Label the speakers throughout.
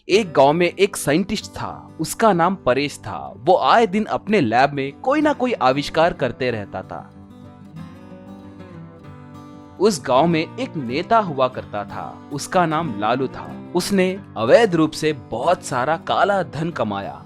Speaker 1: एक गांव में एक साइंटिस्ट था। उसका नाम परेश था। वो आए दिन अपने लैब में कोई ना कोई आविष्कार करते रहता था। उस गांव में एक नेता हुआ करता था। उसका नाम लालू था। उसने अवैध रूप से बहुत सारा काला धन कमाया।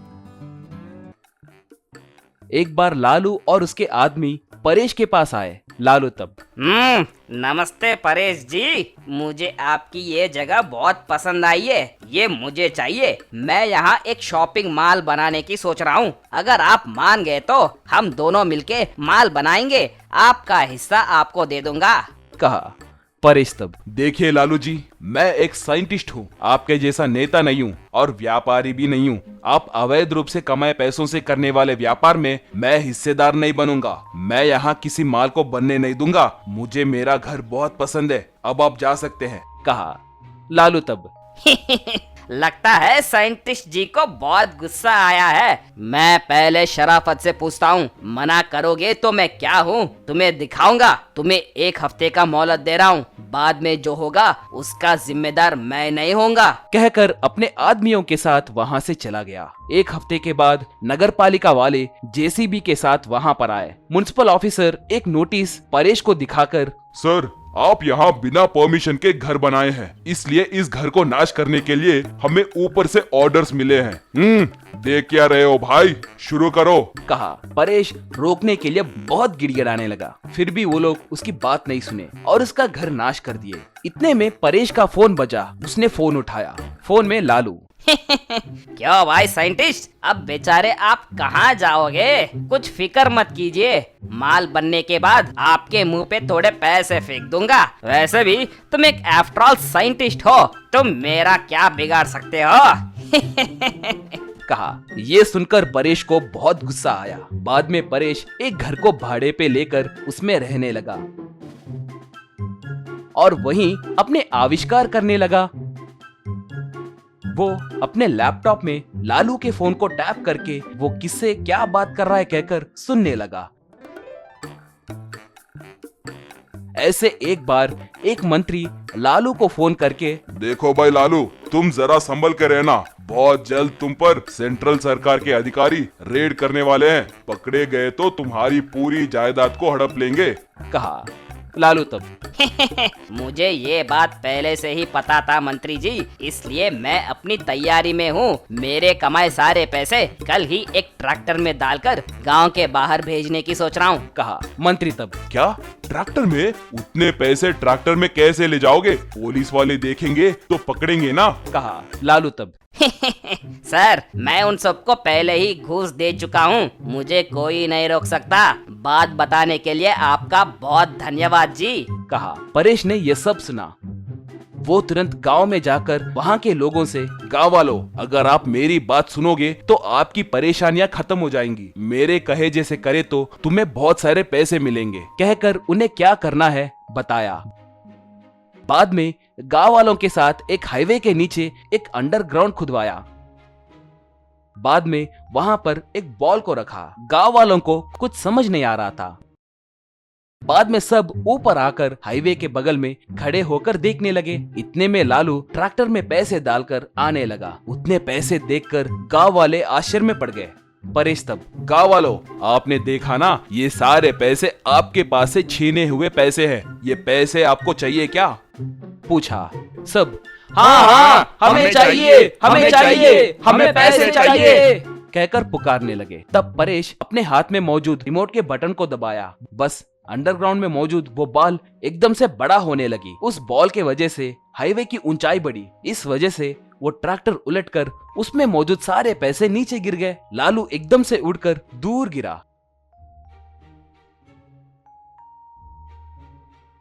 Speaker 1: एक बार लालू और उसके आदमी परेश के पास आए। लालू तब,
Speaker 2: नमस्ते परेश जी, मुझे आपकी ये जगह बहुत पसंद आई है। ये मुझे चाहिए। मैं यहाँ एक शॉपिंग मॉल बनाने की सोच रहा हूँ। अगर आप मान गए तो हम दोनों मिलके मॉल बनाएंगे। आपका हिस्सा आपको दे दूंगा।
Speaker 1: कहा। परेश तब, देखिए लालू जी, मैं एक साइंटिस्ट हूँ, आपके जैसा नेता नहीं हूँ और व्यापारी भी नहीं हूँ। आप अवैध रूप से कमाए पैसों से करने वाले व्यापार में मैं हिस्सेदार नहीं बनूंगा। मैं यहाँ किसी माल को बनने नहीं दूंगा। मुझे मेरा घर बहुत पसंद है। अब आप जा सकते हैं। कहा। लालू तब,
Speaker 2: लगता है साइंटिस्ट जी को बहुत गुस्सा आया है। मैं पहले शराफत से पूछता हूँ, मना करोगे तो मैं क्या हूँ तुम्हें दिखाऊंगा। तुम्हें 1 हफ्ते का मोहलत दे रहा हूँ। बाद में जो होगा उसका जिम्मेदार मैं नहीं होऊंगा।
Speaker 1: कहकर अपने आदमियों के साथ वहाँ से चला गया। 1 हफ्ते के बाद नगर पालिका वाले जेसीबी के साथ वहाँ पर आए। म्युनिसिपल ऑफिसर एक नोटिस परेश को दिखाकर,
Speaker 3: सर, आप यहाँ बिना परमिशन के घर बनाए हैं, इसलिए इस घर को नाश करने के लिए हमें ऊपर से ऑर्डर्स मिले हैं। देख क्या रहे हो भाई, शुरू करो।
Speaker 1: कहा। परेश रोकने के लिए बहुत गिड़गिड़ाने लगा। फिर भी वो लोग उसकी बात नहीं सुने और उसका घर नाश कर दिए। इतने में परेश का फोन बजा। उसने फोन उठाया। फोन में लालू।
Speaker 2: क्यों भाई साइंटिस्ट, अब बेचारे आप कहाँ जाओगे? कुछ फिक्र मत कीजिए। माल बनने के बाद आपके मुंह पे थोड़े पैसे फेंक दूंगा। वैसे भी तुम एक आफ्टर ऑल साइंटिस्ट हो, तुम मेरा क्या बिगाड़ सकते हो?
Speaker 1: कहा। ये सुनकर परेश को बहुत गुस्सा आया। बाद में परेश एक घर को भाड़े पे लेकर उसमें रहने लगा और वहीं अपने आविष्कार करने लगा। वो अपने लैपटॉप में लालू के फोन को टैप करके वो किससे क्या बात कर रहा है कहकर सुनने लगा। ऐसे एक बार एक मंत्री लालू को फोन करके,
Speaker 3: देखो भाई लालू, तुम जरा संभल कर रहना। बहुत जल्द तुम पर सेंट्रल सरकार के अधिकारी रेड करने वाले हैं। पकड़े गए तो तुम्हारी पूरी जायदाद को हड़प लेंगे।
Speaker 1: कहा। लालू तब,
Speaker 2: मुझे ये बात पहले से ही पता था मंत्री जी, इसलिए मैं अपनी तैयारी में हूँ। मेरे कमाए सारे पैसे कल ही एक ट्रैक्टर में डालकर गांव के बाहर भेजने की सोच रहा हूँ।
Speaker 1: कहा। मंत्री तब,
Speaker 3: क्या ट्रैक्टर में? उतने पैसे ट्रैक्टर में कैसे ले जाओगे? पुलिस वाले देखेंगे तो पकड़ेंगे ना।
Speaker 1: कहा। लालू तब,
Speaker 2: सर, मैं उन सबको पहले ही घूस दे चुका हूँ। मुझे कोई नहीं रोक सकता। बात बताने के लिए आपका बहुत धन्यवाद जी।
Speaker 1: कहा। परेश ने ये सब सुना। वो तुरंत गांव में जाकर वहाँ के लोगों से, गांव वालों, अगर आप मेरी बात सुनोगे तो आपकी परेशानियां खत्म हो जाएंगी। मेरे कहे जैसे करे तो तुम्हें बहुत सारे पैसे मिलेंगे। कहकर उन्हें क्या करना है बताया। बाद में गांव वालों के साथ एक हाईवे के नीचे एक अंडरग्राउंड खुदवाया। बाद में वहां पर एक बॉल को रखा। गांव वालों को कुछ समझ नहीं आ रहा था। बाद में सब ऊपर आकर हाईवे के बगल में खड़े होकर देखने लगे। इतने में लालू ट्रैक्टर में पैसे डालकर आने लगा। उतने पैसे देखकर गांव वाले आश्चर्य में पड़ गए। परेश तब,
Speaker 3: गाँव वालों, आपने देखा ना, ये सारे पैसे आपके पास से छीने हुए पैसे हैं। ये पैसे आपको चाहिए क्या?
Speaker 1: पूछा। सब, हाँ, हमें चाहिए, हमें चाहिए, हमें पैसे चाहिए कहकर पुकारने लगे। तब परेश अपने हाथ में मौजूद रिमोट के बटन को दबाया। बस अंडरग्राउंड में मौजूद वो बॉल एकदम से बड़ा होने लगी। उस बॉल के वजह से हाईवे की ऊंचाई बढ़ी। इस वजह से वो ट्रैक्टर उलटकर उसमें मौजूद सारे पैसे नीचे गिर गए। लालू एकदम से उड़कर दूर गिरा।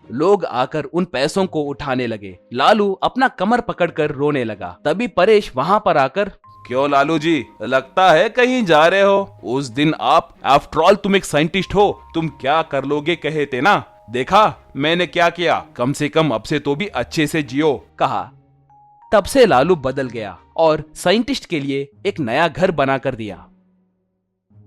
Speaker 1: लोग आकर उन पैसों को उठाने लगे। लालू अपना कमर पकड़कर रोने लगा। तभी परेश वहां पर आकर,
Speaker 3: क्यों लालू जी, लगता है कहीं जा रहे हो? उस दिन आप, आफ्टर ऑल तुम एक साइंटिस्ट हो, तुम क्या कर लोगे कहे थे ना। देखा मैंने क्या किया। कम से कम अब से तो भी अच्छे से जियो।
Speaker 1: कहा। तब से लालू बदल गया और साइंटिस्ट के लिए एक नया घर बना कर दिया।